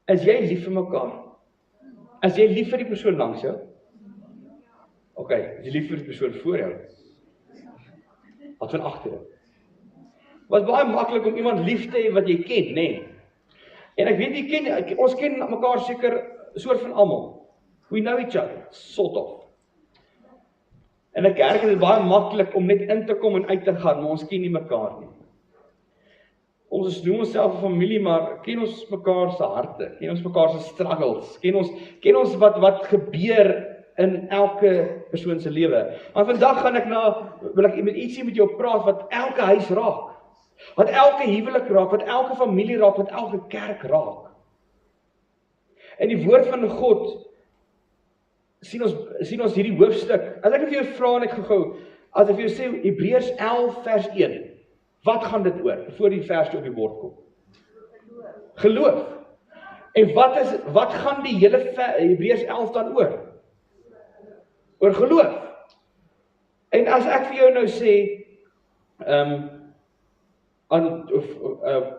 Is jy lief vir mekaar? Is jy lief vir die persoon langs jou? Ok, is jy lief vir die persoon voor jou? Wat van agter jou? Was baie maklik om iemand lief te hê wat jy ken, nê? En ek weet ons ken mekaar seker soort van almal. We know each other, sort of. In 'n kerk is dit baie maklik om net in te kom en uit te gaan, maar ons ken nie mekaar nie. Ons noem onsself 'n familie, maar ken ons mekaar se harte, ken ons mekaar se struggles, ken ons wat gebeur in elke persoon se lewe. Maar vandag wil ek met ietsie met jou praat wat elke huis raak, wat elke huwelik raak, wat elke familie raak, wat elke kerk raak. In die woord van God sien ons hierdie hoofstuk. As ek vir jou vra net gou, as ek vir jou sê Hebreërs 11 vers 1, wat gaan dit oor, voor die vers op die bord kom? Geloof. En wat gaan die hele Hebreërs 11 dan oor? Oor geloof. En as ek vir jou nou sê,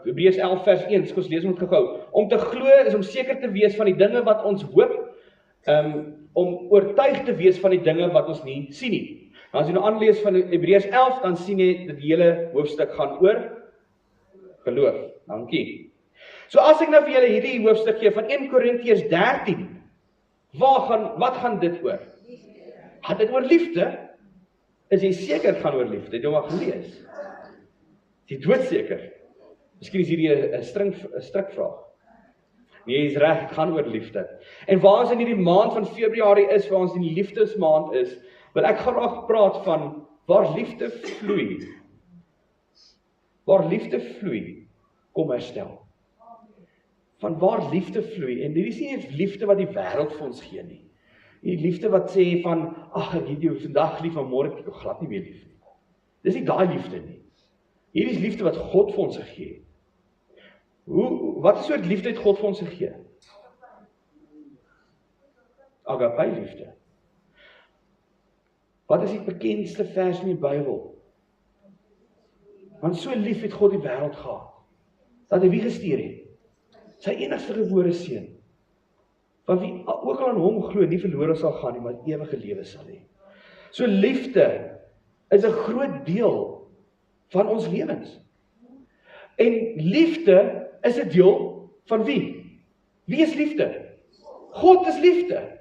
Hebreërs 11 vers 1, kom ons lees hom gou. Om te glo is om seker te wees van die dinge wat ons hoop, om oortuig te wees van die dinge wat ons nie sien nie. As jy nou aanlees van Hebreërs 11, dan sien jy dat die hele hoofstuk gaan oor geloof. Dankie. So as ek nou vir julle hierdie hoofstuk gee van 1 Korintiërs 13, wat gaan dit oor? Gaan dit oor liefde? Is jy seker gaan oor liefde? Het jy al gelees? Is jy doodseker? Miskien is hierdie 'n strikvraag. Nee, jy is reg, dit gaan oor liefde. En waar ons in hierdie maand van Februarie is, waar ons in die liefdesmaand is, wil ek graag praat van waar liefde vloei. Waar liefde vloei, kom herstel. Van waar liefde vloei, en dit is nie liefde wat die wêreld vir ons gee nie. Die liefde wat sê van, ag, ek het jou vandag lief, maar môre het ek jou glad nie meer lief nie. Dis nie daai liefde nie. Hierdie is liefde wat God vir ons gegee. Wat is soort liefde het God vir ons gegee? Agape liefde. Wat is die bekendste vers in die Bybel? Want so lief het God die wêreld gehad, dat hy wie gestuur het? Sy enigste gebore seun. Want wie ook al aan hom glo, nie verlore sal gaan nie, maar ewige lewe sal hê. So liefde is 'n groot deel van ons lewens. En liefde is 'n deel van wie? Wie is liefde? God is liefde.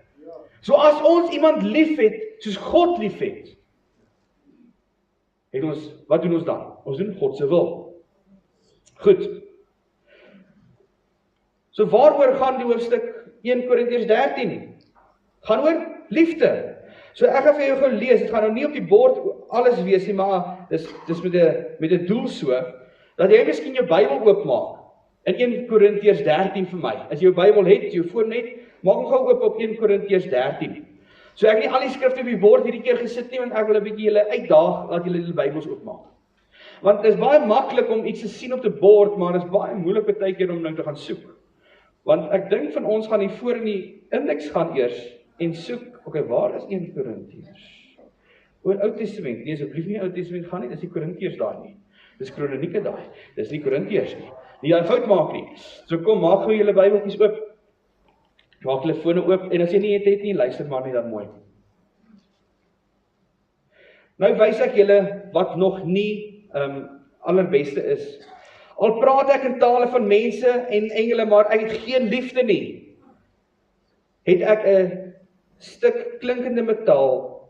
So as ons iemand liefhet, soos God liefhet, wat doen ons dan? Ons doen God se wil. Goed. So waaroor gaan die hoofstuk 1 Korintiërs 13? Gaan oor liefde. So ek gaan vir jou gou lees, dit gaan nou nie op die bord alles wees nie, maar dis met 'n doel so, dat jy miskien jou Bybel oopmaak, in 1 Korintiërs 13 vir my. As jy jou Bybel het, jou foon net, maak hom gou oop op 1 Korintiërs 13. So ek het nie al die skrifte op die bord hierdie keer gesit nie, want ek wil 'n bietjie julle uitdaag, dat julle die Bybels oopmaak. Want dit is baie maklik om iets te sien op die bord, maar dit is baie moeilik baie keer om nou te gaan soek. Want ek dink van ons gaan hier voor in die indeks gaan eers, en soek, okay, waar is 1 Korintiërs? Oor Ou Testament, nee, asseblief nie Ou Testament gaan nie, dis die Korintiërs daar nie. Dis Kronieke daai, dis nie Korintiërs nie. Nie jy fout maak nie. So kom, maak gou julle Bybeltjies oop. Maak julle fone oop, en as jy nie het nie, luister maar nie dan mooi. Nou wys ek julle wat nog nie allerbeste is. Al praat ek in tale van mense en engele, maar ek het geen liefde nie, het ek 'n stuk klinkende metaal,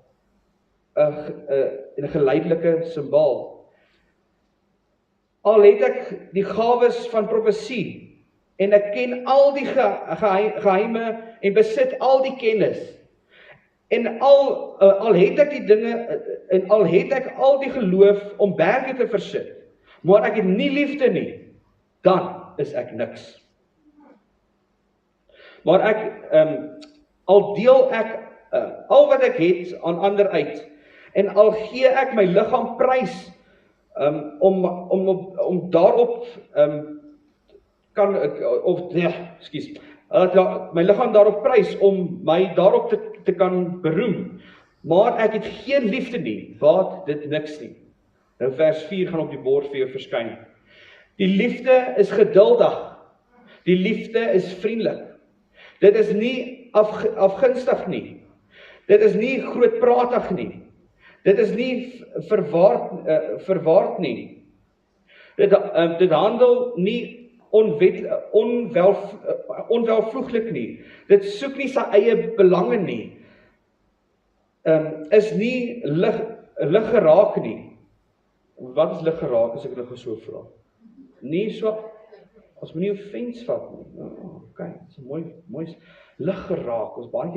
'n geleidelike simbaal. Al het ek die gawes van profesie, en ek ken al die geheime en besit al die kennis, en al het ek die dinge, en al het ek al die geloof om berge te versit, maar ek het nie liefde nie, dan is ek niks. Maar al deel ek al wat ek het aan ander uit, en al gee ek my liggaam prys, om daarop my liggaam daarop prys om my daarop te kan beroem, maar ek het geen liefde nie, baat dit niks nie. Nou vers 4 gaan op die bord vir jou verskyn. Die liefde is geduldig. Die liefde is vriendelik. Dit is nie afgunstig nie. Dit is nie grootpratig nie. Dit is nie verwaard nie. Dit handel nie onwelvoeglik nie. Dit soek nie sy eie belange nie. Is nie lig geraak nie. Wat is lig geraak as ek dit so vra? Nie so, as my nie offense vat nie. Okay, dit is mooi lig geraak. Ons baie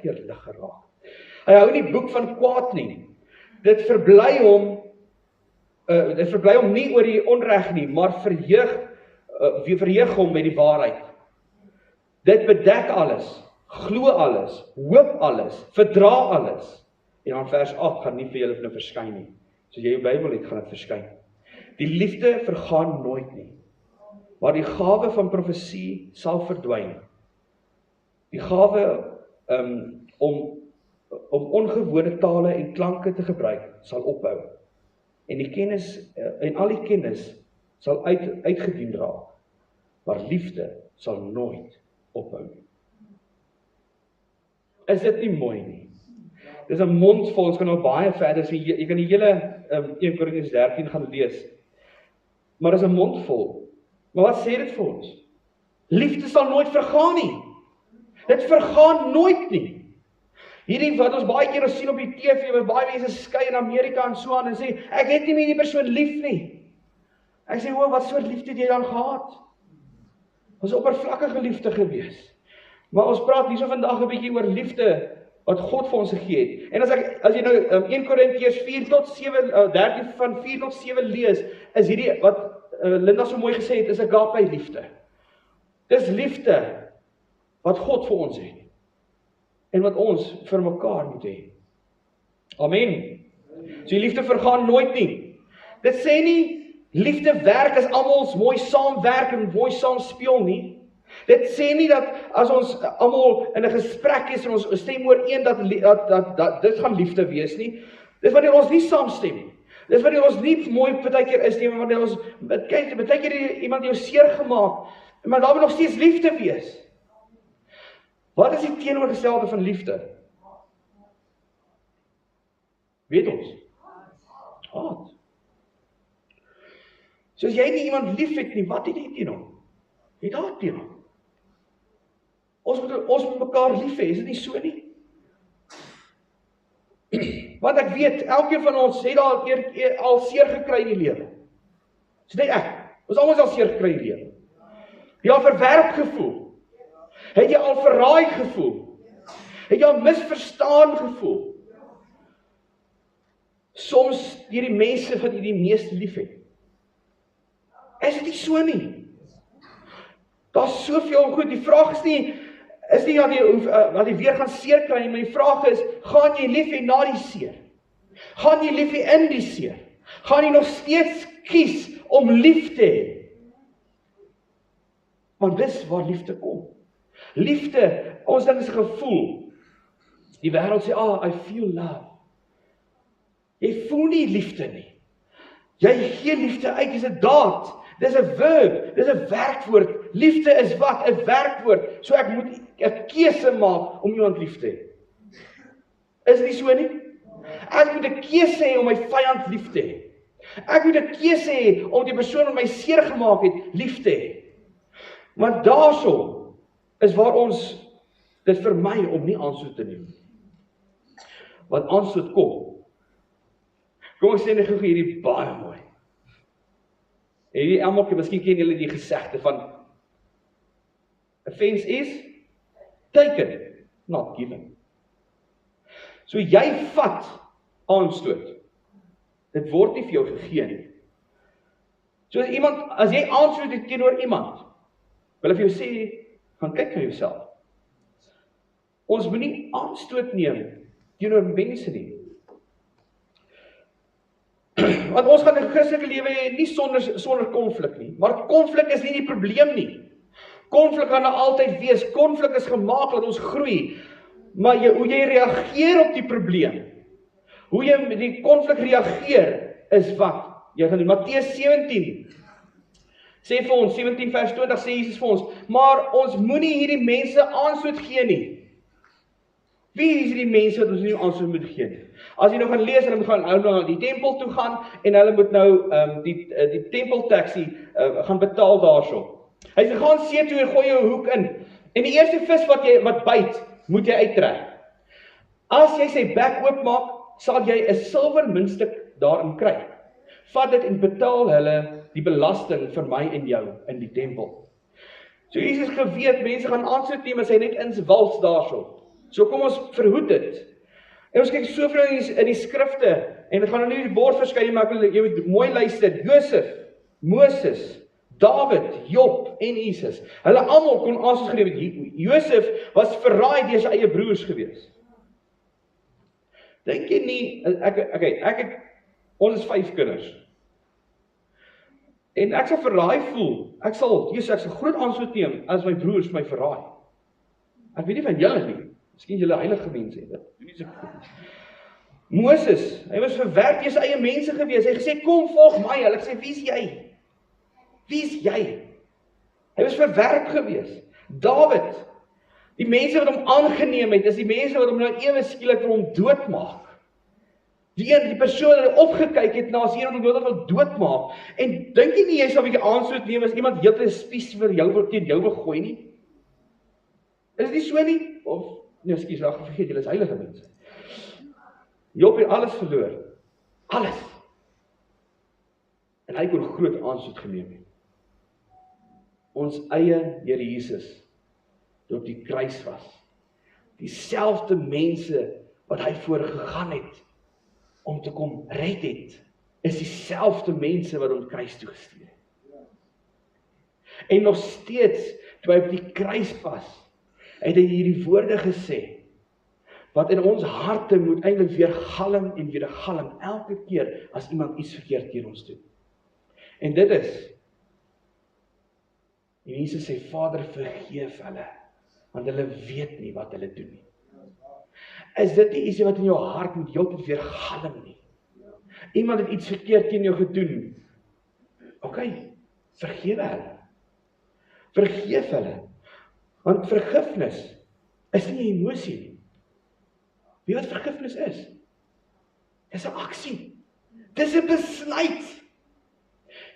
keer lig geraak. Hy hou nie boek van kwaad nie. Dit verbly hom nie oor die onreg nie, maar verheug hom met die waarheid. Dit bedek alles, glo alles, hoop alles, verdra alles. En dan vers 8 gaan nie vir julle nou verskyn nie. So jy jou Bybel het, gaan dit verskyn. Die liefde vergaan nooit nie. Maar die gawe van profesie sal verdwyn. Die gawe om ongewone tale en klanke te gebruik sal ophou. En al die kennis sal uitgedien raak. Maar liefde sal nooit ophou nie. Is dit nie mooi nie? Dis 'n mond vol, ons kan nou baie verder sien. Jy kan die hele 1 Korintiërs 13 gaan lees. Maar dis 'n mond vol. Maar wat sê dit vir ons? Liefde sal nooit vergaan nie. Dit vergaan nooit nie. Hierdie wat ons baie keer sien op die TV, waar baie mense skei in Amerika en so aan en sê, ek het nie meer die persoon lief nie. Ek sê, wat soort liefde het jy dan gehad? Ons oppervlakkige liefde gewees. Maar ons praat hierso vandag 'n bietjie oor liefde wat God vir ons gegee het. En as jy nou 1 Korintiërs 13 van 4 tot 7 lees, is hierdie wat Linda so mooi gesê het, is agape liefde. Dis liefde wat God vir ons het. En wat ons vir mekaar moet hê. Amen. So die liefde vergaan nooit nie. Dit sê nie, liefde werk as almal mooi saamwerk en mooi saam speel nie. Dit sê nie dat as ons almal in 'n gesprek is en ons stem ooreen dat dit gaan liefde wees nie. Dis wanneer ons nie saamstem nie. Dis wanneer ons nie mooi partykeer is nie, wanneer ons partykeer iemand jou seer gemaak, maar daar moet nog steeds liefde wees. Wat is die teenoorgestelde van liefde? Weet ons? Haat. So as jy nie iemand lief het nie, wat het jy teen hom? Het haat teen hom. Ons moet mekaar lief hê, is dit nie so nie? Want ek weet, elkeen van ons het al seer gekry in die lewe. Dis net ek. Ons almal al seer gekry in die lewe. Jy al verwerp gevoel. Het jy al verraai gevoel? Het jy al misverstaan gevoel? Soms deur die mense wat jy die meeste lief het. Is dit nie so nie? Daar's soveel goed. Die vraag is nie dat jy weer gaan seer kry nie, maar die vraag is, gaan jy lief hê na die seer? Gaan jy lief hê in die seer? Gaan jy nog steeds kies om lief te hê? Want dis waar liefde kom. Liefde, ons ding is 'n gevoel. Die wêreld sê, I feel love. Jy voel nie liefde nie. Jy gee liefde uit, dis 'n daad. Dis 'n verb, dis 'n werkwoord. Liefde is wat? 'n werkwoord. So ek moet 'n keuse maak om iemand lief te hê. Is dit nie so nie? Ek moet 'n keuse hê om my vyand lief te hê. Ek moet 'n keuse hê om die persoon wat my seer gemaak het lief te hê. Want daarso is waar ons dit vermy om nie aanstoot te neem. Want aanstoot kom. Kom ons sê net gou hierdie baie mooi. Hierdie almal, miskien ken julle die gesegde van offense is taken, not given. So jy vat aanstoot. Dit word nie vir jou gegee nie. So as jy aanstoot het teenoor iemand, wil ek vir jou sê, gaan kyk na jouself. Ons moet nie aanstoot neem teenoor mense nie. Want ons gaan 'n Christelike lewe hê nie sonder konflik nie. Maar konflik is nie die probleem nie. Konflik gaan altyd wees. Konflik is gemaak dat ons groei. Maar hoe jy reageer op die probleem, hoe jy met die konflik reageer, is wat? Jy gaan in Matteus 17, Sê vir ons, 17 vers 20 sê Jesus vir ons, maar ons moenie hierdie mense aanstoot gee nie. Wie is die mense wat ons nie aanstoot moet gee nie? As jy nou gaan lees, hulle moet gaan na die tempel toe gaan, en hulle moet nou die tempeltaxi gaan betaal daarso. Hy sê, gaan see toe en gooi jou hoek in, en die eerste vis wat byt, moet jy uittrek. As jy sy bek oopmaak, sal jy 'n silwer muntstuk daarin kry. Vat dit en betaal hulle die belasting vir my en jou in die tempel. So Jesus geweet, mense gaan aanstoot neem as hy net ins wals daarso. So kom ons verhoed dit. En ons kyk soveel in die skrifte, en dit gaan nou nie die bord verskyn, maar jy moet mooi luister. Josef, Moses, Dawid, Job en Jesus. Hulle almal kon aanstoot geneem het. Josef was verraai deur sy eie broers gewees. Dink jy nie, ons is 5 kinders. En ek sal verraai voel. Ek sal groot aanstoot neem as my broers my verraai. Ek weet nie van julle nie. Miskien julle heilige mense het dit. Doen nie so goed. Moses, hy was verwerp deur sy eie mense gewees. Hy het gesê, kom volg my. Hulle gesê, wie is jy? Wie is jy? Hy was verwerp gewees. Dawid, die mense wat hom aangeneem het, is die mense wat hom nou ewe skielik vir hom doodmaak. Die persoon wat opgekyk het na as een wat hom wil doodmaak. En dink jy nie jy sal 'n bietjie aanstoot neem as iemand heeltyd 'n spies vir jou teen jou wil gooi nie? Is dit nie so nie? Of nee, ekskuus, vergeet, julle is heilige mense. Job het alles verloor. Alles. En hy kon groot aanstoot geneem het. Ons eie Here Jesus, wat op die kruis was. Dieselfde mense wat hy voor gegaan het om te kom red het, is dieselfde mense wat hom kruis toe gestuur het. En nog steeds, toe hy op die kruis was, het hy hierdie woorde gesê, wat in ons harte moet eintlik weer galm en weer galm, elke keer as iemand iets verkeerd teen ons doen. En dit is, en Jesus sê, Vader, vergeef hulle, want hulle weet nie wat hulle doen nie. Is dit nie iets wat in jou hart moet heeltyd weer galm nie? Iemand het iets verkeerd teen jou gedoen. Vergewe hulle. Vergeef hulle. Want vergifnis is nie 'n emosie nie. Weet wat vergifnis is? Dis 'n aksie. Dis 'n besluit.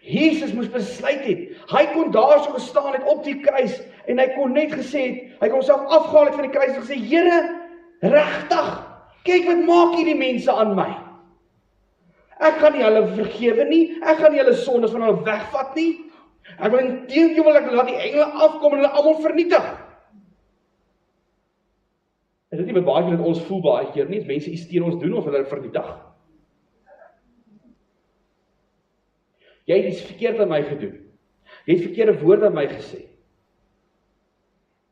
Jesus moes besluit het. Hy kon daar so gestaan het op die kruis en hy kon net gesê het, hy kon homself afgehaal het van die kruis en gesê, Here, regtig, kyk wat maak hierdie mense aan my. Ek gaan nie hulle vergewe nie, ek gaan nie hulle sondes van hulle wegvat nie. Ek wil inteendeel wil ek laat die engele afkom en hulle almal vernietig. Is dit nie met baie keer dat ons voel baie keer nie, as mense iets teen ons doen of hulle vernietig? Jy het iets verkeerd aan my gedoen. Jy het verkeerde woorde aan my gesê.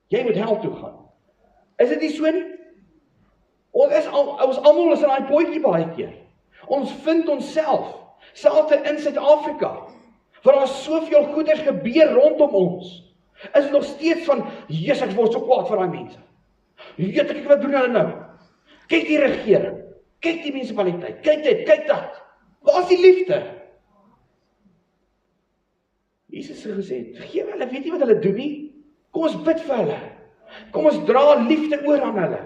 Jy moet hel toe gaan. Is dit nie so nie? Ons almal is in daai potjie baie keer. Ons vind onsself, selfs in Suid-Afrika, waar daar soveel goeders gebeur rondom ons, is dit nog steeds van, Jesus, ek word so kwaad vir daai mense. Weet ek wat doen hulle nou? Kyk die regering, kyk die munisipaliteit, kyk dit, kyk dat. Waar is die liefde? Jesus het gesê, vergewe hulle, weet nie wat hulle doen nie. Kom ons bid vir hulle. Kom ons dra liefde oor aan hulle.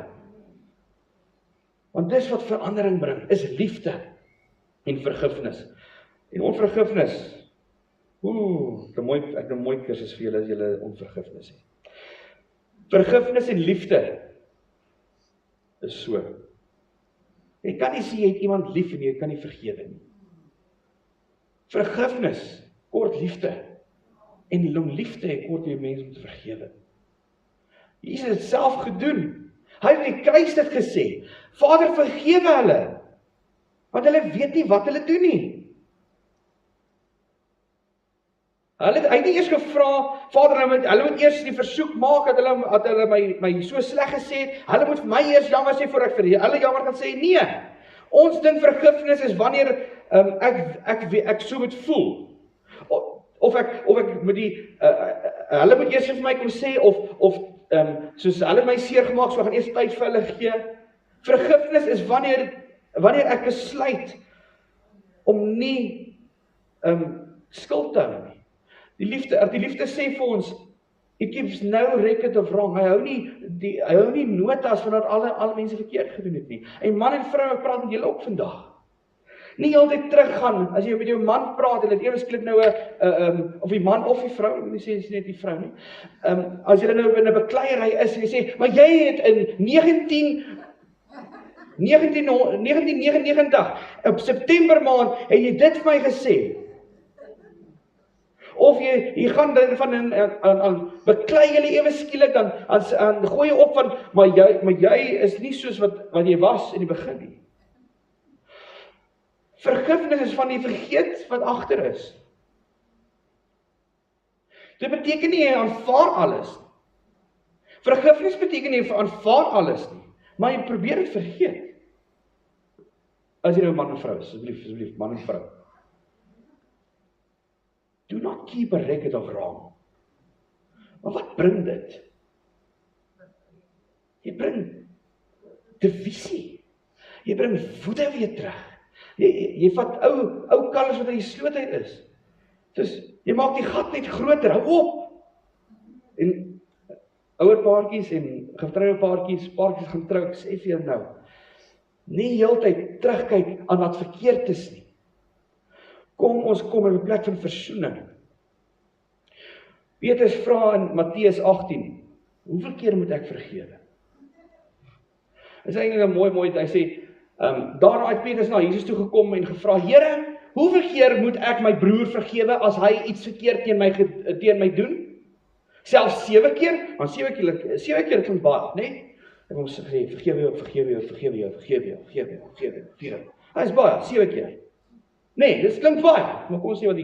Want dis wat verandering bring, is liefde en vergifnis. En onvergifnis, ek het 'n mooi kursus vir julle as julle onvergifnis het. Vergifnis en liefde is so. Jy kan nie sê jy het iemand lief en jy kan nie vergewe nie. Vergifnis kort liefde. En om liefde het kort jy mense om te vergewe. Jesus het self gedoen. Hy het die kruis dit gesê. Vader, vergewe hulle. Want hulle weet nie wat hulle doen nie. Hy het nie eers gevra, Vader, hulle moet eers die versoek maak, dat hulle my so sleg gesê het, hulle moet vir my eers jammer sê, voor ek vir hulle jammer kan sê, nee. Ons ding vergifnis is wanneer ek so moet voel. Of ek met die, hulle moet eers vir my kom sê, of soos hulle my seer gemaak, so gaan eers tyd vir hulle gee. Vergifnis is wanneer ek besluit om nie skuld te hou nie. Die liefde sê vir ons, it keeps no record of wrong. Hy hou nie notas van dat alle mense verkeerd gedoen het nie. En man en vrou, ek praat met julle ook vandag. Nie altyd teruggaan, as jy met jou man praat, en dit ewe skielik nou of die man of die vrou, ek sê net die vrou nie, as jy nou in 'n bekleierery is, en jy sê, maar jy het in 1999, op September maand, het jy dit vir my gesê. Of jy gaan van beklei julle ewe skielik, dan gooi jy op van, maar jy is nie soos wat jy was in die begin nie. Vergifnis is van die vergeet wat agter is. Dit beteken nie jy aanvaar alles. Vergifnis beteken nie jy aanvaar alles nie, maar jy probeer dit vergeet. As jy nou man en vrou is, asseblief, man en vrou. Do not keep a record of wrong. Maar wat bring dit? Jy bring divisie. Jy bring woede weer terug. Jy vat ou kalvers wat in die sloot uit is. Dus jy maak die gat net groter, hou op. En ouer paartjies en getroude paartjies gaan trou, ek sê vir jou nou, nie heeltyd terugkyk aan wat verkeerd is nie. Ons kom in 'n plek van versoening. Petrus vra in Matteus 18, hoeveel keer moet ek vergewe? Dit is eintlik mooi, hy sê, daarna het Petrus na Jesus toe gekom en gevra, Here, hoeveel keer moet ek my broer vergewe as hy iets verkeerd teen my doen? Selfs 7 keer? Want 7 keer klink baie, né? Ek moet sê, vergewe jou. Dit is baie, 7 keer. Nee, dit klink baie, maar kom ons sê wat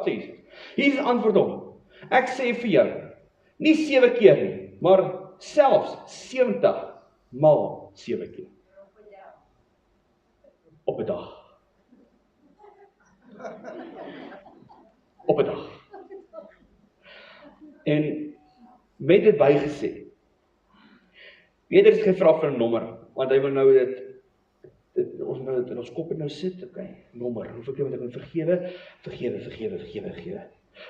sê Jesus? Jesus antwoord hom, ek sê vir jou, nie 7 keer nie, maar selfs 70 maal 7 keer. Op 'n dag. Op 'n dag. En met dit bygesê, Petrus het gevra vir 'n nommer, want hy wil nou ons moet dit in ons kop nou sit, okay, nommer, hoeveel keer moet ek vergewe? Vergewe.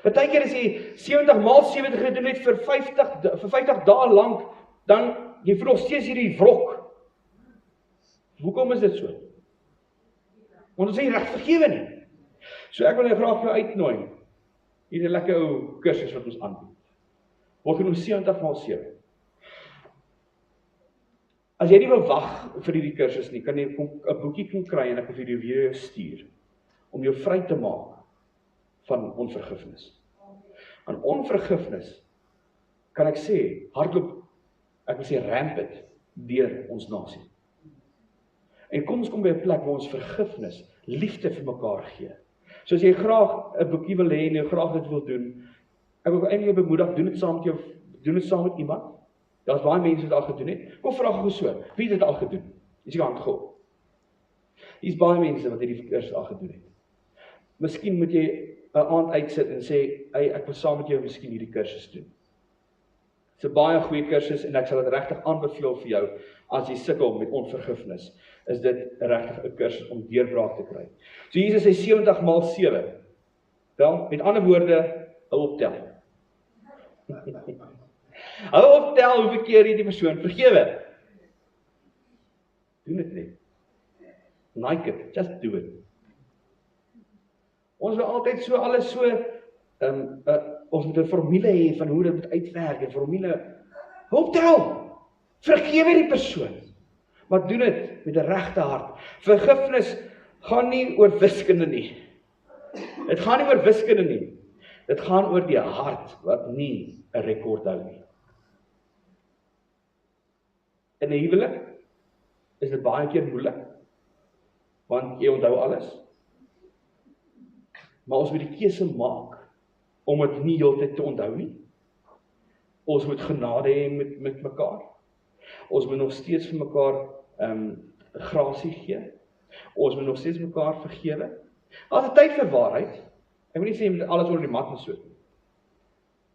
Partykeer as jy 70 maal 70 gedoen het vir 50 dae lank, dan jy voel nog steeds hierdie wrok. Hoekom is dit so? Want ons is nie reg vergewe nie. So ek wil jou graag uitnooi. Hier 'n lekker ou kursus wat ons aanbied. Word genoem 70 maal 7. As jy nie wil wag vir hierdie kursus nie, kan jy 'n boekie kry en ek wil vir jou weer stuur om jou vry te maak van onvergifnis. En onvergifnis kan ek sê hardloop, ek wil sê rampant deur ons nasie. En kom ons kom by 'n plek waar ons vergifnis, liefde vir mekaar gee. So as jy graag 'n boekie wil hê en jy graag dit wil doen, ek wil eintlik bemoedig, doen dit saam met iemand. Daar's baie mense wat dit al gedoen het. Kom vra gou so, wie het dit al gedoen? Is jy hand gehou? Hier's baie mense wat hierdie kurs al gedoen het. Miskien moet jy 'n aand uitsit en sê, ek wil saam met jou miskien hierdie kursus doen. Dit is 'n baie goeie kursus en ek sal dit regtig aanbeveel vir jou as jy sukkel met onvergifnis. Is dit regtig 'n kursus om deurbraak te kry. So Jesus sê 70 maal 7. Wel, met ander woorde, hou optel. Hou optel hoeveel keer jy die persoon vergewe. Doen dit net. Like it, just do it. Ons wil altyd so alles so ons moet 'n formule hê van hoe dit moet uitwerk, 'n formule. Optel. Vergewe die persoon. Maar doen dit met 'n regte hart. Vergifnis gaan nie oor wiskunde nie. Dit gaan nie oor wiskunde nie. Dit gaan oor die hart wat nie 'n rekord hou nie. In 'n huwelik is dit baie keer moeilik, want jy onthou alles. Maar ons moet die keuse maak om dit nie heeltyd te onthou nie. Ons moet genade hê met mekaar. Ons moet nog steeds vir mekaar grasie gee. Ons moet nog steeds mekaar vergewe. Daar's 'n tyd vir waarheid. Ek wil nie sê jy moet alles oor die mat moet nie.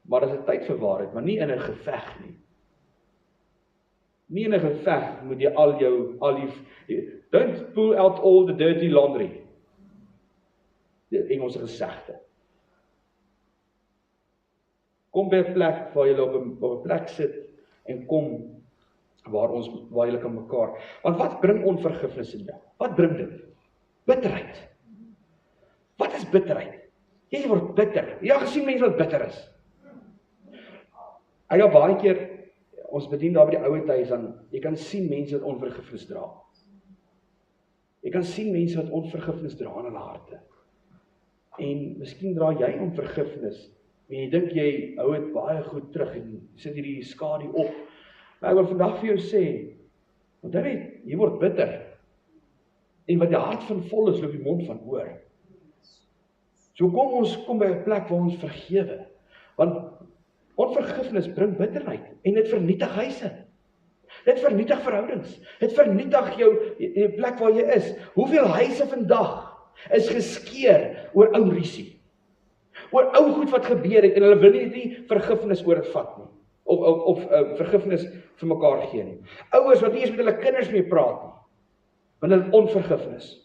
Maar daar's 'n tyd vir waarheid, maar nie in 'n geveg nie. Nie in 'n geveg moet jy don't pull out all the dirty laundry. Die Engelse gesegde. Kom by 'n plek waar jy op 'n plek sit en kom waar jy kan mekaar. Want wat bring onvergifnis in jou? Wat bring dit? Bitterheid. Wat is bitterheid? Jy word bitter. Jy het gesien mense wat bitter is. Ek het baie keer, ons bedien daar by die ouete huis, dan jy kan sien mense wat onvergifnis dra. Jy kan sien mense wat onvergifnis dra in hulle harte. En miskien dra jy onvergifnis, en jy dink jy hou dit baie goed terug en sit hierdie skadu op. Maar ek wil vandag vir jou sê, want jy word bitter. En wat die hart van vol is, loop die mond van oor. So kom by 'n plek waar ons vergewe. Want onvergifnis bring bitterheid en dit vernietig huise. Dit vernietig verhoudings. Dit vernietig die plek waar jy is. Hoeveel huise vandag is geskeur oor ou rusie? Oor ou goed wat gebeur het en hulle wil nie vergifnis oor dit vat nie. Of vergifnis vir mekaar gee nie. Ouers wat nie eens met hulle kinders mee praat nie. Want hulle het onvergifnis.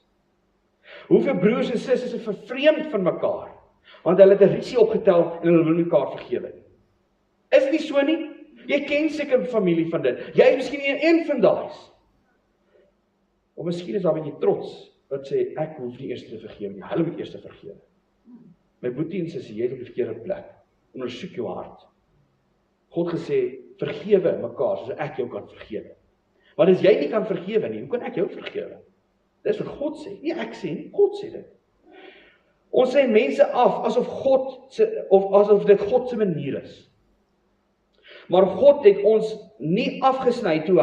Hoeveel broers en susters is vervreemd van mekaar, want hulle het 'n rusie opgetel en hulle wil mekaar vergewe. Is nie so nie? Jy ken seker 'n familie van dit. Jy is miskien een van daai. Of miskien is daar 'n bietjie trots wat sê ek hoef nie eers te vergewe nie. Hulle moet eers te vergewe. My boetie en sussie, jy is op die verkeerde plek. Ondersoek jou hart. God gesê vergewe mekaar soos ek jou kan vergewe. Want as jy nie kan vergewe nie, hoe kan ek jou vergewe? Dis wat God sê, nie ek sê nie, God sê dit. Ons sê mense af asof dit God se manier is. Maar God het ons nie afgesny toe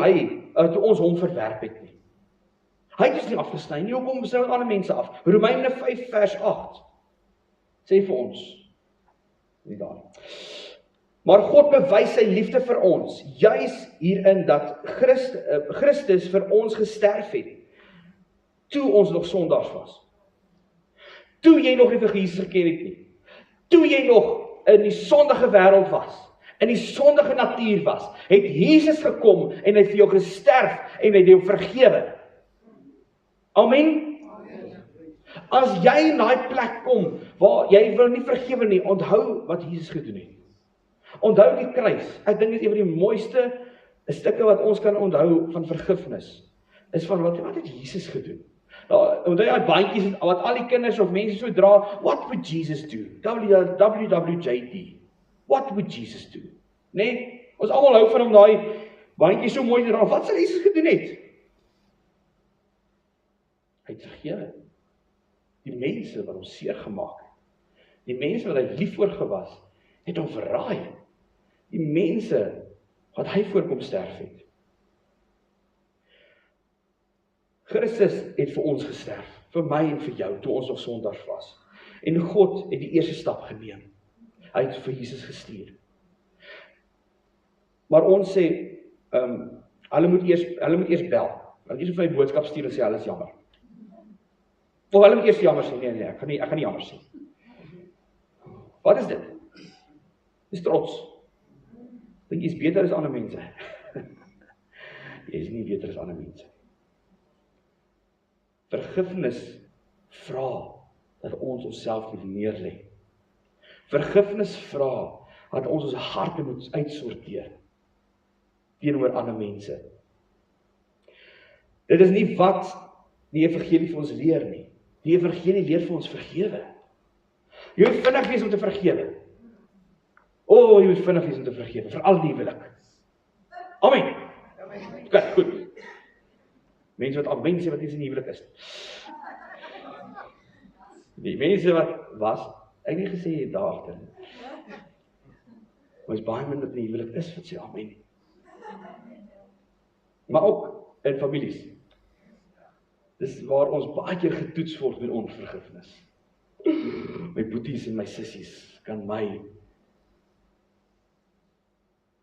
ons hom verwerp het nie. Hy het ons nie afgesny nie, hoekom sny ons ander mense af? Romeine 5 vers 8 sê vir ons, nie daar nie. Maar God bewys sy liefde vir ons, juis hierin dat Christus vir ons gesterf het, toe ons nog sondaars was. Toe jy nog nie vir Jesus geken het nie. Toe jy nog in die sondige wêreld was, in die sondige natuur was, het Jesus gekom en het vir jou gesterf en het jou vergewe. Amen? As jy in daai plek kom, waar jy wil nie vergewe nie, onthou wat Jesus gedoen het. Onthou die kruis. Ek dink dit is een van die mooiste stukke wat ons kan onthou van vergifnis, is van wat het Jesus gedoen? Onthou jy bandjies wat al die kinders of mense so dra, what would Jesus do? WWJD. What would Jesus do? Nee, ons almal hou van om daai bandjies so mooi te dra. Wat sal Jesus gedoen het? Hy het vergewe. Die mense wat hom seer gemaak het, die mense wat hy lief voor gewas, het hom verraai. Die mense wat hy voorkom sterf het. Christus het vir ons gesterf, vir my en vir jou, toe ons nog sondaars was. En God het die eerste stap geneem. Hy het vir Jesus gestuur. Maar ons sê, hulle moet eers bel. Hulle moet eers vir my boodskap stuur en sê, hulle is jammer. Of hulle moet eers jammer sê, nee, ek gaan nie jammer sê. Wat is dit? Dis trots. Dink jy is beter as ander mense? Jy is nie beter as ander mense. Vergifnis vra dat ons onsself moet neerlê. Vergifnis vra dat ons harte moet uitsorteer teenoor ander mense. Dit is nie wat die evangelie vir ons leer nie. Die evangelie leer vir ons vergewe. Jy moet vinnig wees om te vergewe. Jy moet vinnig wees om te vergewe, veral die huwelik. Amen. Okay, goed. Mense wat amen sê wat nie in die huwelik is. Die mense wat was, ek nie gesê daar agter nie. Maar is baie min wat in die huwelik is wat sê amen. Maar ook in families. Dis waar ons baie keer getoets word met onvergifnis. My boeties en my sissies kan my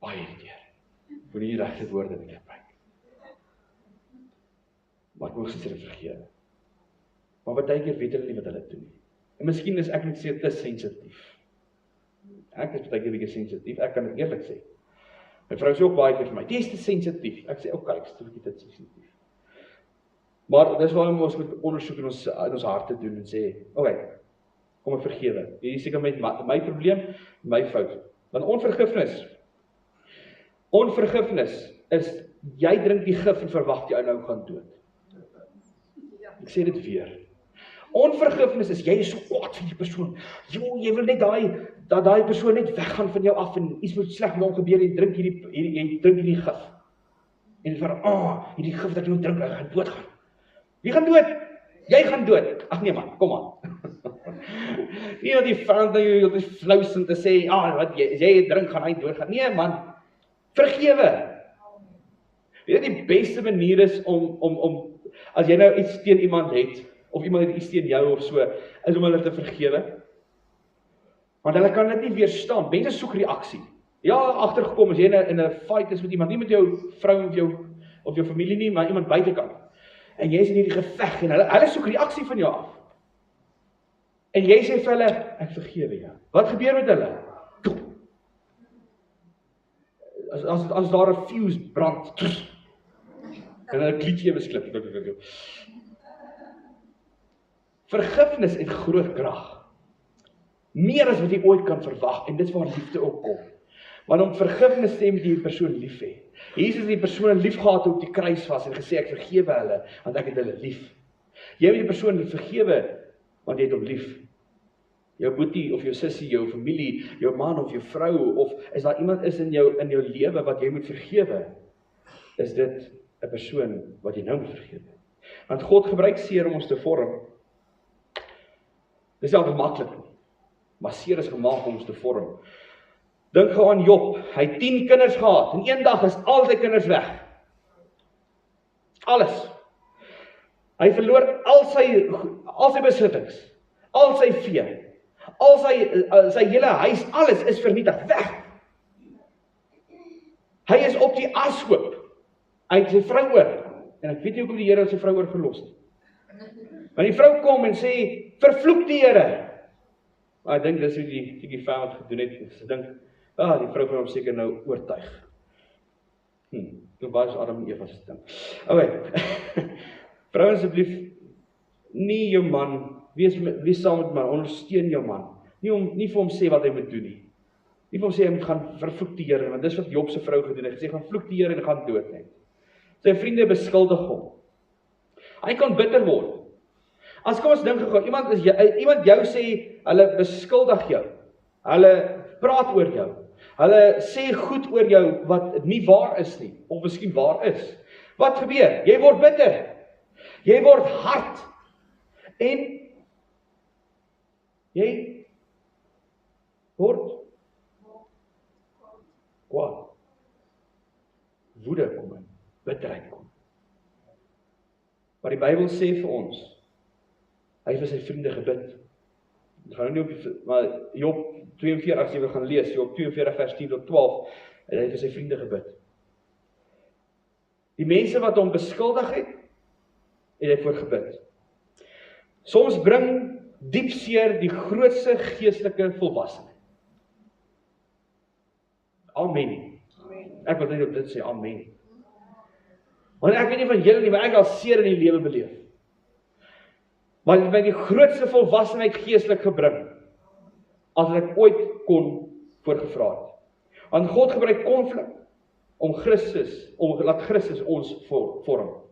baie irriteer. Ek moet nie die regte woorde nie gebruik. Maar ek moes dit vergewe. Maar baie keer weet hulle nie wat hulle doen nie. En miskien is ek net sê te sensitief. Ek is baie keer bietjie sensitief, ek kan dit eerlik sê. My vrou sê ook baie keer vir my, jy is te sensitief. Ek sê, okay, ek is te sensitief. Maar dis waarom ons moet ondersoek in ons harte doen en sê, okay, kom ek vergewe. Hier is seker met my probleem, my fout. Want onvergifnis is, jy drink die gif en verwag jy nou gaan dood. Ek sê dit weer. Onvergifnis is, jy is so kwaad vir die persoon. Jy wil net dat daai persoon net weggaan van jou af en iets moet sleg met hom gebeur en jy drink hierdie gif. En van, hierdie gif dat jy moet drink, hy gaan doodgaan. Wie gaan dood? Jy gaan dood. Ag nee man, kom aan. Nie dat die vijand nou jy is flous om te sê, wat jy drink, gaan hy doodgaan. Nee man, vergewe. Weet jy, die beste manier is om as jy nou iets teen iemand het, of iemand het iets teen jou of so, is om hulle te vergewe. Want hulle kan dit nie weerstaan. Mense soek reaksie. Ja, agtergekom as jy in 'n fight is met iemand, nie met jou vrou of jou familie nie, maar iemand buitekant. En jy is in hierdie geveg en hulle soek reaksie van jou af. En jy sê vir hulle, ek vergewe jou. Wat gebeur met hulle? As daar 'n fuse brand, en hulle klietjie besklip. Vergifnis het groot krag. Meer as wat jy ooit kan verwag, en dit is waar liefde ook kom. Want om vergifnis te hê met die persoon lief hê. Jesus het die persoon lief gehad op die kruis vas en gesê, ek vergewe hulle, want ek het hulle lief. Jy moet die persoon vergewe, want jy het hom lief. Jou boetie of jou sussie, jou familie, jou man of jou vrou, of as daar iemand is in jou lewe wat jy moet vergewe, is dit 'n persoon wat jy nou moet vergewe. Want God gebruik seer om ons te vorm. Dis nie altyd maklik nie, maar seer is gemaak om ons te vorm. Dink gou aan Job, hy het 10 kinders gehad, en een dag is al sy kinders weg. Alles. Hy verloor al sy besittings, al sy vee, al sy hele huis, alles is vernietig, weg. Hy is op die ashoop. Hy het sy vrou oor, en ek weet nie hoekom die Here sy vrou oor verlos het. Maar die vrou kom en sê, vervloek die Here. Maar ek dink dis hoe die vijand gedoen het. Sy dink, die vrou gaan hom seker nou oortuig. Toe was Adam en Eva se ding. Vrouens asseblief, nie jou man, wees saam met man, ondersteun jou man. Nie vir hom sê wat hy moet doen nie. Nie vir hom sê hy moet gaan vervloek die Here, want dis wat Job se vrou gedoen het. Hy sê gaan vloek die Here en gaan dood net. Sy vriende beskuldig hom. Hy kan bitter word. As kom ons dink gou, iemand jou sê, hulle beskuldig jou. Hulle praat oor jou. Hulle sê goed oor jou wat nie waar is nie, of miskien waar is. Wat gebeur? Jy word bitter. Jy word hard. En jy word kwaad. Woede kom in, bitterheid kom. Maar die Bybel sê vir ons, hy het vir sy vriende gebid. Ek gaan nou nie maar Job 42, as jy wil gaan lees, Job 42 vers 10 tot 12, en hy het vir sy vriende gebid. Die mense wat hom beskuldig het hy voor gebid. Soms bring diep seer die grootste geestelike volwassenheid. Amen. Ek wil net op dit sê, amen. Want ek weet nie van julle nie, maar ek al seer in die lewe beleef. Maar het my die grootste volwassenheid geestelik gebring, as ek ooit kon voorgevra het. Want God gebruik konflik om laat Christus ons vorm.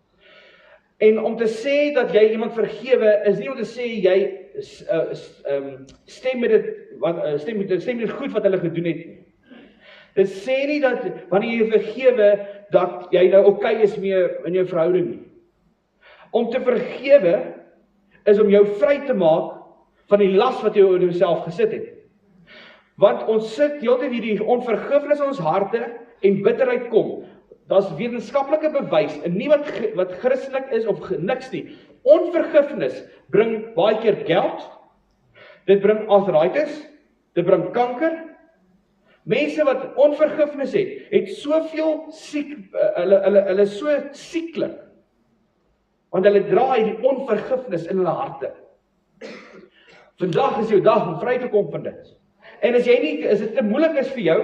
En om te sê dat jy iemand vergewe, is nie om te sê jy stem met dit goed wat hulle gedoen het nie. Dit sê nie dat wanneer jy vergewe, dat jy nou okay is mee in jou verhouding nie. Om te vergewe is om jou vry te maak van die las wat jy oor jouself gesit het. Want ons sit heeltyd hierdie onvergifnis in ons harte en bitterheid kom. Daar's wetenskaplike bewys, en nie wat Christelik is of niks nie. Onvergifnis bring baie keer geld, dit bring arthritis, dit bring kanker. Mense wat onvergifnis het soveel hulle is so sieklik, want hulle dra hierdie onvergifnis in hulle harte. Vandag is jou dag om vry te kom van dit. En as dit te moeilik is vir jou,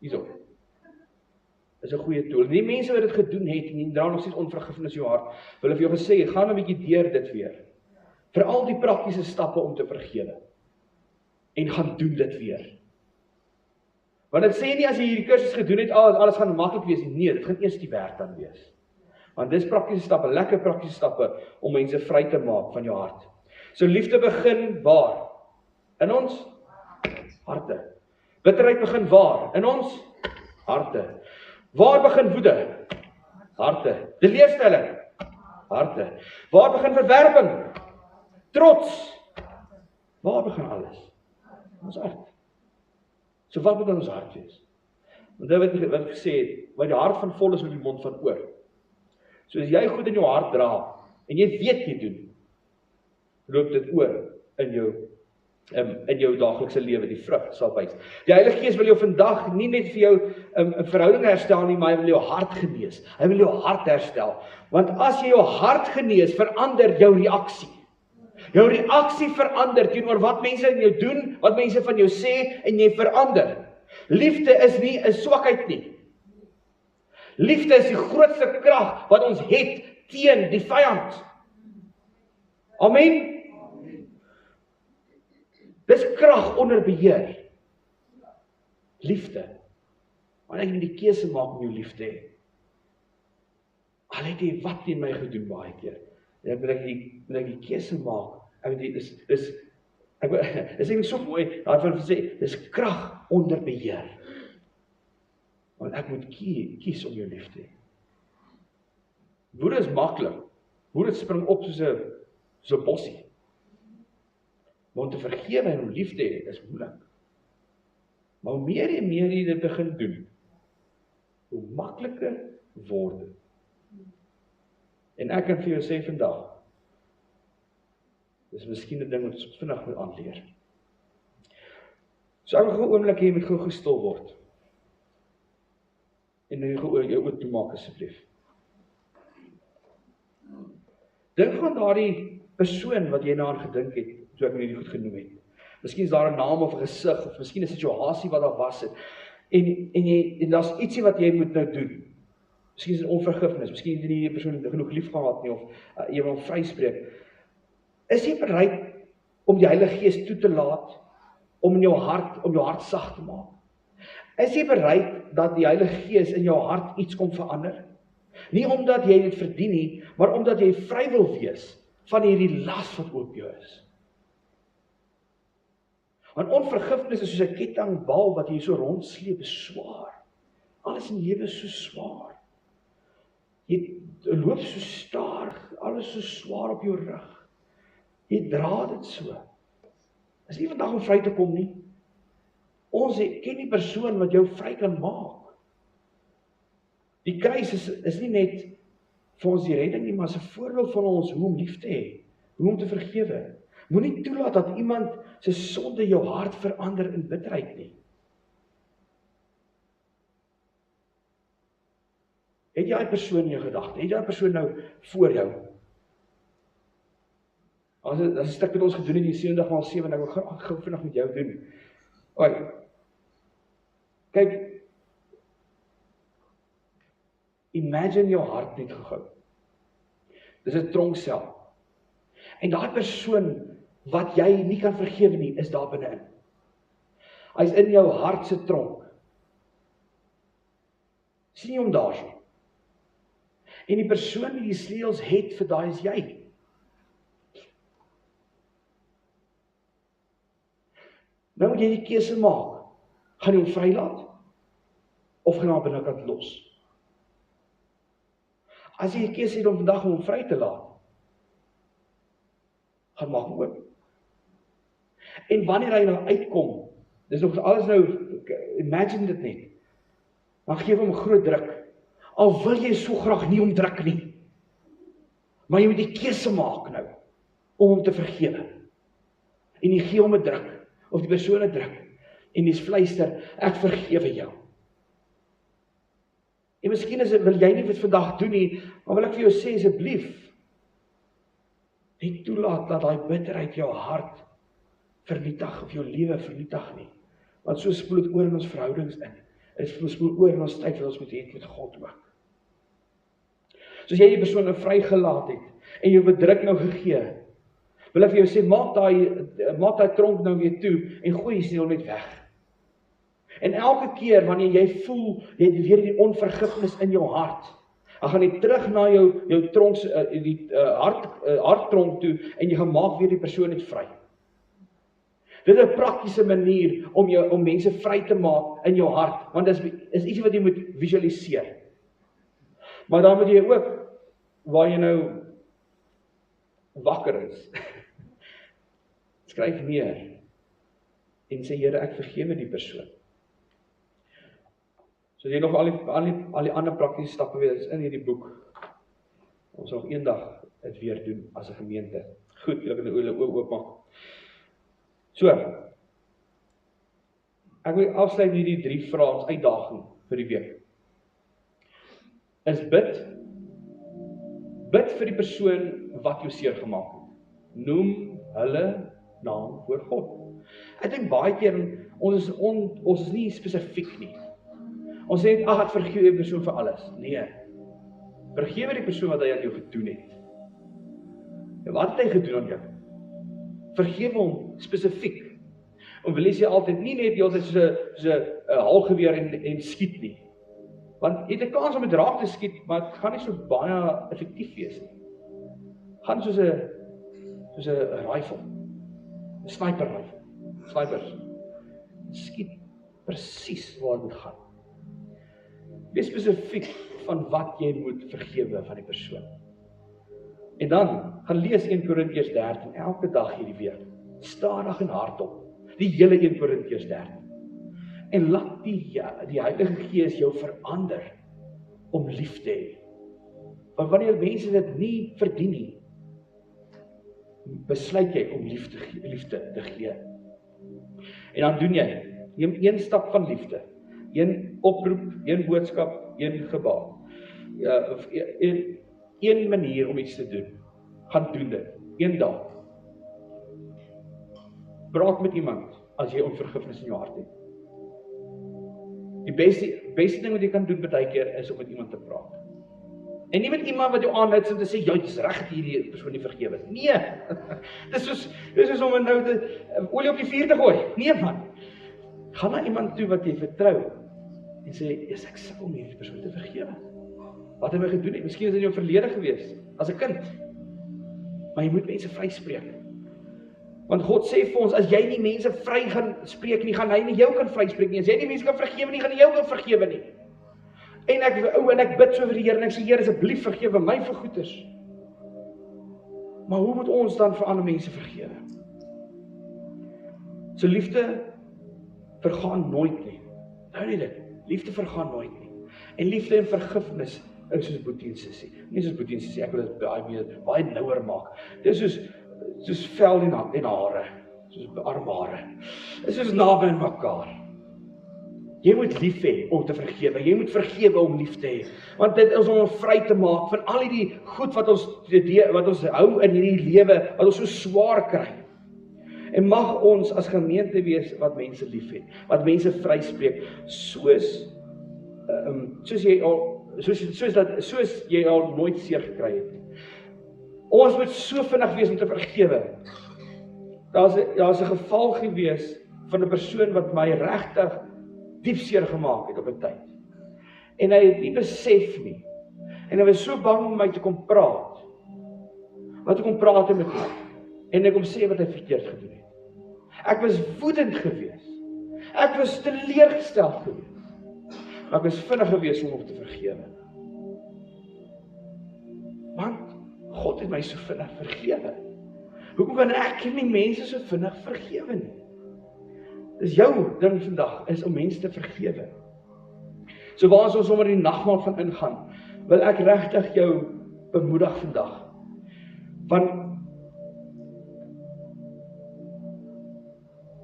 hierso, is 'n goeie tool. Die mense wat dit gedoen het, en die dra nog steeds onvergifnis in jou hart, wil ek vir jou gesê, gaan 'n bietjie deur dit weer. Veral die praktiese stappe om te vergewe. en gaan doen dit weer. Want dit sê nie as jy hierdie kursus gedoen het, alles gaan maklik wees nie. Nee, dit gaan eers die werk dan wees. Want dis praktiese stappe, lekker praktiese stappe om mense vry te maak van jou hart. So liefde begin waar? In ons harte. Bitterheid begin waar? In ons harte. Waar begin woede? Harte. Teleurstelling? Harte. Waar begin verwerping? Trots? Waar begin alles? Ons hart. So wat moet in ons hart wees? Want dit wat ek gesê het, wat die hart van vol is met die mond van oor. So as jy goed in jou hart dra, en jy weet jy doen, loop dit oor in jou daaglikse lewe, die vrug sal wys. Die Heilige Gees wil jou vandag nie net vir jou 'n verhouding herstel nie, maar hy wil jou hart genees. Hy wil jou hart herstel. Want as jy jou hart genees, verander jou reaksie. Jou reaksie verander teenoor wat mense in jou doen, wat mense van jou sê, en jy verander. Liefde is nie 'n swakheid nie. Liefde is die grootste krag wat ons het teen die vyand. Amen. Dis krag onder beheer. Liefde. Want ek moet die keuse maak om jou lief te hê. Al het jy wat teen my gedoen baie keer. Dan moet ek die keuse maak. Ek weet dis nie so mooi daarvan sê, dis krag onder beheer. Want ek moet kies om jou lief te hê. Woede is maklik. Woede spring op soos 'n bossie. Maar om te vergewe en om lief te hê is moeilik. Maar hoe meer en meer jy dit begin doen, hoe makliker word dit. En ek kan vir jou sê vandag, dis miskien 'n ding wat ons vinnig moet aanleer. So ek wil gou 'n oomblik hê jy moet gou stil word. En nou jou oë toemaak asseblief. Dink aan daardie persoon wat jy na aan gedink het, so ek nie goed genoem het. Miskien is daar 'n naam of 'n gesig, of miskien 'n situasie wat daar was het. En daar's ietsie wat jy moet nou doen. Miskien is dit onvergifnis, miskien het jy nie die persoon genoeg lief gehad nie, of jy wil hom vryspreek. Is jy bereid om die Heilige Gees toe te laat, om jou hart sag te maak? Is jy bereid dat die Heilige Gees in jou hart iets kom verander? Nie omdat jy dit verdien nie, maar omdat jy vry wil wees van hierdie las wat op jou is. Want onvergifnis is soos 'n kettingbal wat jy so rondsleep, is swaar. Alles in lewe is so swaar. Jy loop so stadig, alles so swaar op jou rug. Jy dra dit so. Is nie vandag om vry te kom nie. Ons ken die persoon wat jou vry kan maak. Die kruis is nie net vir ons die redding nie, maar is 'n voorbeeld van ons hoe om lief te hê, hoe om te vergewe. Moenie toelaat dat iemand se sonde jou hart verander in bitterheid nie. Het jy 'n persoon in jou gedagte? Het jy 'n persoon nou voor jou? As 'n stuk wat ons gedoen het in 70x7, ek wil gou vinnig met jou doen. Oi. Kyk, imagine jou hart net gehou. Dis 'n tronksel. En daai persoon wat jy nie kan vergewe nie, is daar binne-in. Hy's in jou hart se tronk. Sien jy hom daarso? En die persoon wie die sleutels het vir daai is jy. Nou moet jy die keuse maak. Gaan jy hom vrylaat? Of gaan jy hom binnekant los? As jy die keuse het om vandag om hom vry te laat, gaan maak hom oop. En wanneer hy nou uitkom, dis nog alles nou, imagine dit net, dan gee hom 'n groot druk. Al wil jy so graag nie omdruk nie, maar jy moet die keuse maak nou, om hom te vergewe. En jy gee hom 'n druk, of die persoon 'n druk, en jy fluister, ek vergewe jou. En miskien wil jy nie dit vandag doen nie, maar wil ek vir jou sê, asseblief, nie toelaat dat daai bitterheid jou hart vernietig, of jou lewe vernietig nie. Want so spoel dit oor in ons verhoudings in. Dit spoel oor in ons tyd wat ons moet hê met God ook. Soos jy die persoon nou vrygelaat het, en jou bedruk nou gegee, wil ek vir jou sê, maak daai tronk nou weer toe, en gooi die seël net weg. En elke keer wanneer jy voel, jy het weer die onvergifnis in jou hart, dan gaan jy terug na jou tronk, harttronk toe, en jy gaan maak weer die persoon net vry. Dit is 'n praktiese manier om mense vry te maak in jou hart, want dit is iets wat jy moet visualiseer. Maar dan moet jy ook, waar jy nou wakker is, skryf neer, en sê, Here, ek vergewe die persoon. So jy nog al die ander praktiese stappe weer is in hierdie boek. Ons sal nog eendag dit weer doen as 'n gemeente. Goed, julle kan julle oë oopmaak. So, ek wil afsluit hierdie 3 vrae as uitdaging vir die week. Is bid vir die persoon wat jou seer gemaak het. Noem hulle naam voor God. Ek dink baie keer, ons is nie spesifiek nie. Ons sê net, ek vergewe die persoon vir alles. Nee, vergewe die persoon wat hy aan jou gedoen het. En wat het hy gedoen aan jou? Vergewe hom spesifiek. En wil jy altyd nie net die altyd soos 'n haalgeweer en skiet nie. Want jy het 'n kans om dit raak te skiet, maar dit gaan nie so baie effektief wees nie. Gaan soos 'n rifle, 'n sniper rifle. Snipers skiet presies waar dit moet gaan. Wees spesifiek van wat jy moet vergewe van die persoon. En dan gaan lees 1 Korintiërs 13 elke dag hierdie week. Stadig en hardop. Die hele 1 Korintiërs 13. En laat die Heilige Gees jou verander om lief te hê. Want wanneer mense dit nie verdien nie, besluit jy om liefde te gee. En dan doen jy, neem 1 stap van liefde. 1 oproep, 1 boodskap, 1 gebaar. 1 manier om iets te doen. Gaan doen dit. 1 dag. Praat met iemand as jy onvergifnis in jou hart het. Die beste ding wat jy kan doen baie keer is om met iemand te praat. En nie met iemand wat jou aanhits om te sê, jy is reg dat hierdie persoon nie vergewe. Nee, dis soos om nou olie op die vuur te gooi. Nee man, gaan na iemand toe wat jy vertrou en sê, ek sukkel om hierdie persoon te vergewe. Wat het my gedoen het? Miskien is dit in jou verlede gewees, as 'n kind. Maar jy moet mense vryspreek. Want God sê vir ons, as jy nie mense vry gaan spreek nie, gaan hy nie jou kan vryspreek nie. As jy nie mense kan vergewe nie, gaan hy jou kan vergewe nie. En ek bid so vir die Here, en ek sê, Here, asseblief vergewe my vir goeders. Maar hoe moet ons dan vir ander mense vergewe? So liefde vergaan nooit nie. Nou nie dit, liefde vergaan nooit nie. En liefde en vergifnis is soos Boetie en Sissie. Nie soos Boetie en Sissie, ek wil dit baie nouer maak. Dit is soos vel en hare, soos armhare. Dit is soos naby in mekaar. Jy moet lief hê om te vergewe. Jy moet vergewe om lief te hê. Want dit is om vry te maak van al die goed wat ons hou in hierdie lewe, wat ons so swaar kry. En mag ons as gemeente wees wat mense lief het, wat mense vryspreek, soos jy al nooit seer gekry het. Ons moet so vinnig wees om te vergewe. Daar's 'n geval gewees van 'n persoon wat my regtig diep seer gemaak het op 'n tyd. En hy het nie besef nie. En hy was so bang om my te kom praat. Wat ek kom praat met my. En ek kom sê wat hy verkeerd gedoen het. Ek was woedend gewees. Ek was teleurgesteld gewees. Maar ek was vinnig gewees om te vergewe. Want God het my so vinnig vergewe. Hoekom kan ek nie mense so vinnig vergewe nie? Dis jou ding vandag, is om mense te vergewe. So waar ons sommer die nagmaal gaan ingaan, wil ek regtig jou bemoedig vandag. Want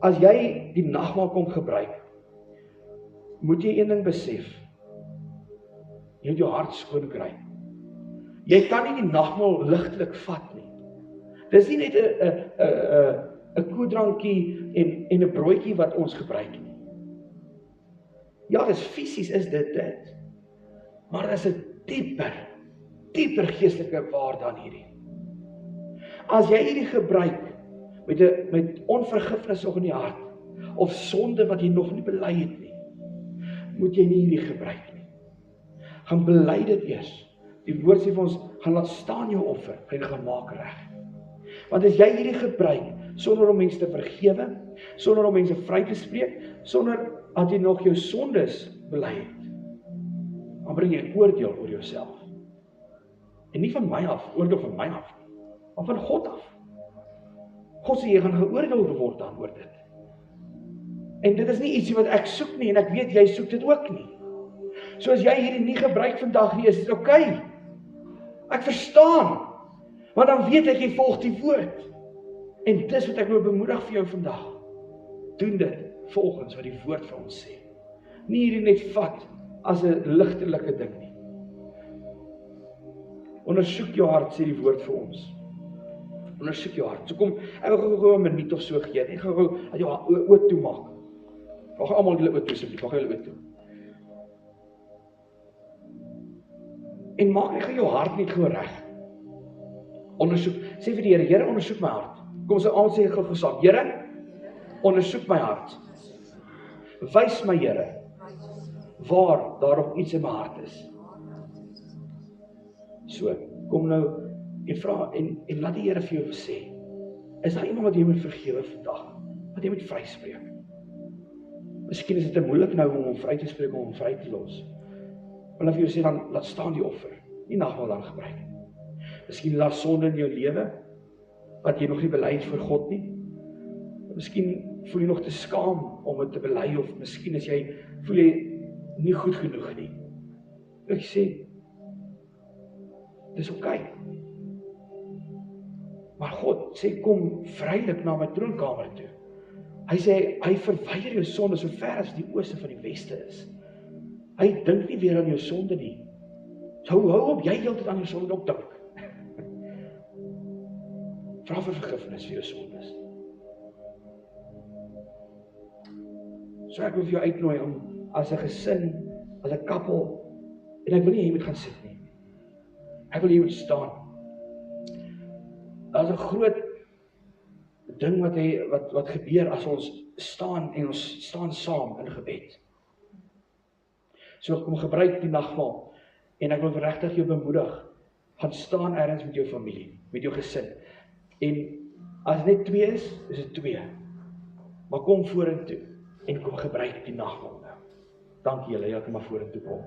as jy die nagmaal kom gebruik, moet jy een ding besef. Jy moet jou hart skoon kry. Jy kan nie die nagmaal ligtelik vat nie. Dis nie net 'n koeldrankie en 'n broodjie wat ons gebruik nie. Ja, dis fisies is dit. Maar daar is 'n dieper geestelike waarde aan hierdie. As jy hierdie gebruik met onvergifnis nog in die hart, of sonde wat jy nog nie bely het nie, moet jy nie hierdie gebruik nie. Gaan bely dit eers. Die woord sê vir ons, gaan laat staan jou offer, en gaan maak reg. Want as jy hierdie gebruik, sonder om mense te vergewe, sonder om mense vry te spreek, sonder dat jy nog jou sondes bely het, dan bring jy oordeel oor jouself. En nie van my af, oordeel van my af, maar van God af. God sê, jy gaan geoordeel word dan oor dit. En dit is nie ietsie wat ek soek nie, en ek weet, jy soek dit ook nie. So as jy hierdie nie gebruik vandag nie, is dit oké. Ek verstaan, want dan weet ek, jy volg die woord. En dis wat ek wil bemoedig vir jou vandag. Doen dit volgens wat die woord vir ons sê. Nie hierdie net vat as 'n ligtelike ding nie. Ondersoek jou hart, sê die woord vir ons. Ondersoek jou hart. So kom, ek wil gou 'n minuut of so gee. Ek gaan gou dat jou oë toe maak. Mag almal julle oë toe asseblief, mag julle oë toe. En maak net jou hart net gou reg. Ondersoek, sê vir die Here, Here, ondersoek my hart. Kom ons almal sê gou saam, Here, ondersoek my hart. Wys my, Here, waar daar nog iets in my hart is. So, kom nou en vra en laat die Here vir jou sê, is daar iemand wat jy moet vergewe vandag? Wat jy moet vryspreek? Miskien is dit te moeilik nou om hom vry te spreek, om hom vry te los. Maar dan vir jou sê, dan laat staan die offer, nie nagmaal dan gebruik. Miskien laat sonde in jou lewe, wat jy nog nie bely het voor God nie. Miskien voel jy nog te skaam om dit te bely, of miskien voel jy nie goed genoeg nie. Ek sê, dis oké. Maar God sê, kom vrylik na my troonkamer toe. Hy sê, hy verwyder jou sonde so ver as die ooste van die weste is. Hy dink nie weer aan jou sonde nie. So hou op, jy heeltyd aan jou sonde ook dink. Vra vir vergifnis vir jou sondes. So ek wil vir jou uitnooi om as 'n gesin, as 'n koppel, en ek wil nie jy moet gaan sit nie. Ek wil jy moet staan. Daar is 'n groot ding wat gebeur as ons staan en ons staan saam in gebed. So kom gebruik die nagmaal en ek wil regtig jou bemoedig, gaan staan ergens met jou familie, met jou gesin. En as net 2 is dit 2. Maar kom vorentoe en kom gebruik die nagmaal nou. Dankie julle, julle kan maar vorentoe kom.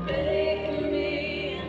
Make me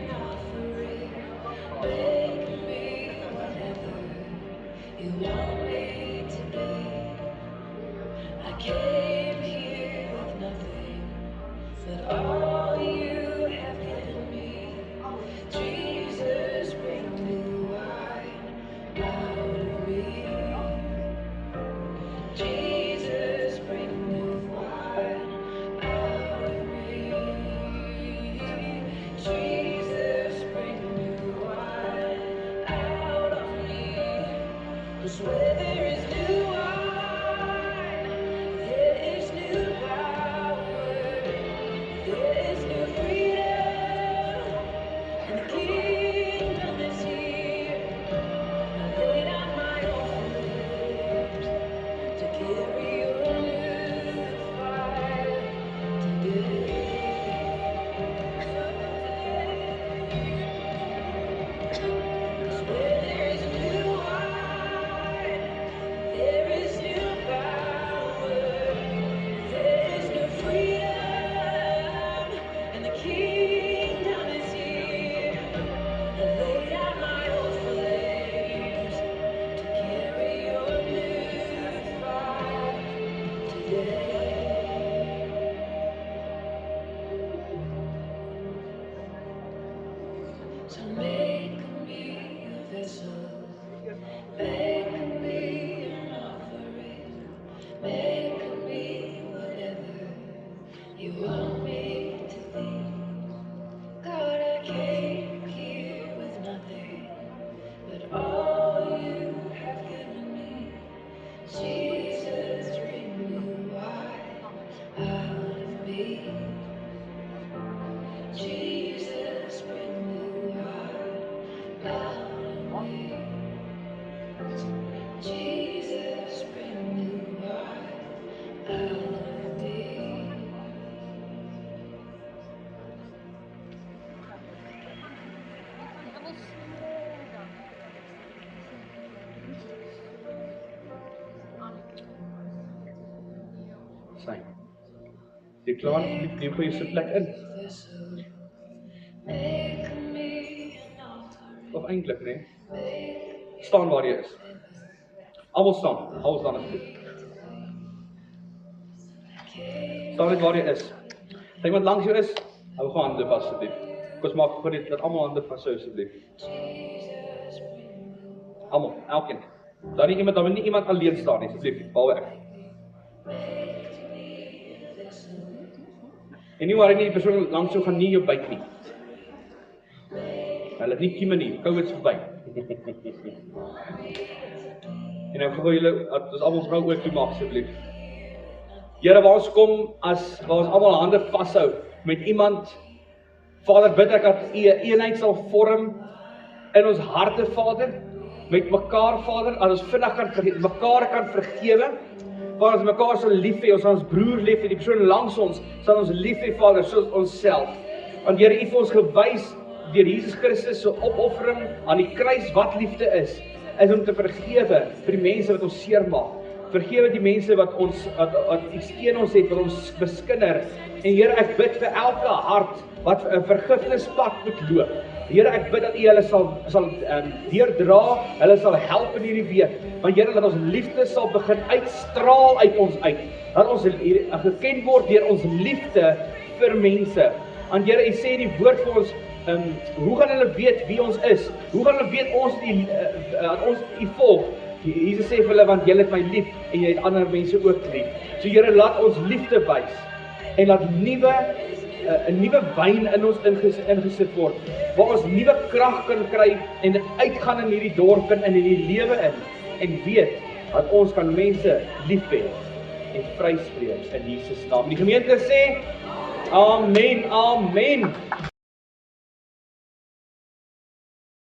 So make me a vessel, make me an offering, make me whatever you want me to be. God, I came here with nothing, but all you have given me. Jesus, remove wine out of me. Jesus, remove wine out of me. Jesus, remove wine out of me. Sy. Jy klaar asseblief neem vir jou sitplek in. Of eintlik, nee. Staan waar jy is. Almal staan asseblief. Staan net waar jy is. As iemand langs jou is, hou gou hande vas asseblief. Kom maak vir dit dat almal hande vashou asseblief. Almal, elkeen. Dan moet nie iemand alleen staan nie, asseblief, behalwe ek. En nie waar die persoon langs jou gaan nie jou byt nie. Hulle het nie kieme nie, COVID is verby. En nou gou julle, dat ons almal vrou ook toe maak asseblief. Here, waar ons kom, waar ons almal hande vashou met iemand, Vader, bid ek dat U 'n eenheid sal vorm in ons harte, Vader, met mekaar, Vader, dat ons vinnig mekaar kan vergewe, Vader, ons mekaar sal lief hê, ons ons broer lief hê, die persoon langs ons, sal ons lief hê, Vader, soos onsself. Want Here, U het ons gewys deur Jesus Christus se opoffering aan die kruis wat liefde is om te vergewe vir die mense wat ons seermaak. Vergewe die mense wat iets teen ons het, wat ons beskinder. En Here, ek bid vir elke hart wat 'n vergifnispad moet loop. Here, ek bid dat U hulle sal deurdra, hulle sal help in hierdie week. Want Here, dat ons liefde sal begin uitstraal uit ons uit. Dat ons geken word deur ons liefde vir mense. Want Here, U sê die woord vir ons, hoe gaan hulle weet wie ons is? Hoe gaan hulle weet ons U volg? Jesus sê vir hulle, want julle het my lief en jy het ander mense ook lief. So Here, laat ons liefde wys en laat 'n nuwe wyn in ons ingesit word, waar ons nuwe krag kan kry en uitgaan in hierdie dorp en in hierdie lewe en weet dat ons kan mense lief hê en vryspreek in Jesus naam. Die gemeente sê, Amen, amen.